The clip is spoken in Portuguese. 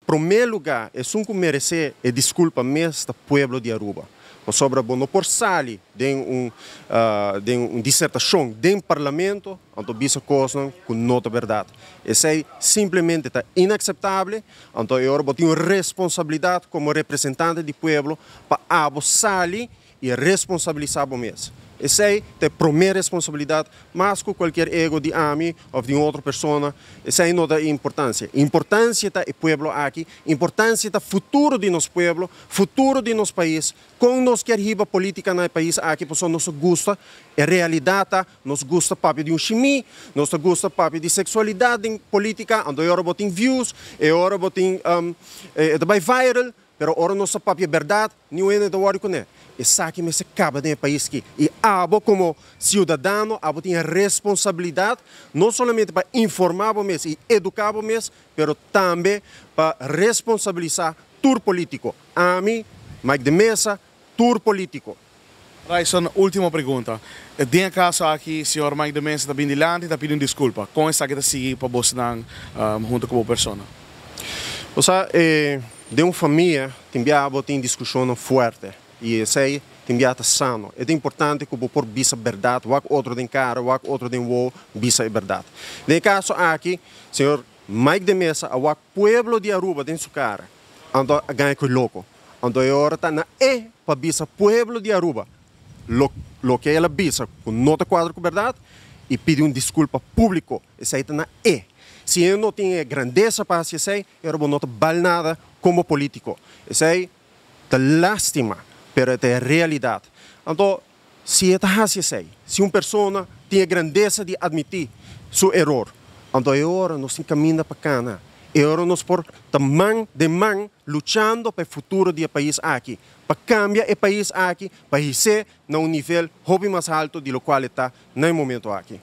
primeiro lugar, é um que merece e desculpa mesmo do povo de Aruba. Sobre o por sali de uma dissertação do parlamento, então bisa coisa com nota verdade. Isso é simplesmente inaceitável, então eu tenho responsabilidade como representante do povo para sali e responsabilizar o mesmo. Essa é a primeira responsabilidade, mais que qualquer ego de mim ou de outra pessoa. Essa é a importância. A importância do povo aqui, a importância do futuro de nosso povo, futuro de nosso país. Com nós que arriba política no país aqui, porque nós gosta é realidade, nós gosta papo de chimia, nós gosta papo de sexualidade em política, onde agora botem views, e agora botem vai viral, mas agora nossa papo é verdade, ninguém é de hora com ele. Isso aqui me se acaba no país aqui. E abo como cidadão, abo tem a responsabilidade, não somente para informar o mês e educar o mês, mas também para responsabilizar o político. A mim, Mike de Mesa, o político. Raison, última pergunta. Tem caso aqui, o senhor Mike de Mesa está vindo dilante e está pedindo desculpa. Como está que está seguindo para você junto com a pessoa? Ou seja, de uma família, tem discussão forte. E isso aí tem que sano. É importante que o povo bisa verdade, o outro tem cara, o outro tem o bisa verdade. No caso aqui, senhor Mike de Mesa, o povo de Aruba tem sua cara, ando ganha com louco. Ando agora está na para bisa povo de Aruba. Lo que ela bisa com nota quadro com verdade e pedir desculpa público. Isso aí está na Se eu não tenho grandeza para isso aí, eu não vou bal nada como político. Isso aí está lástima. Pero é a realidade. Então, se é assim, se uma pessoa tem a grandeza de admitir seu erro, então agora nós caminhamos para cá. Agora nós por mão de mão lutando para o futuro do país aqui, para cambiar o país aqui, para ser num nível mais alto do qual está no momento aqui.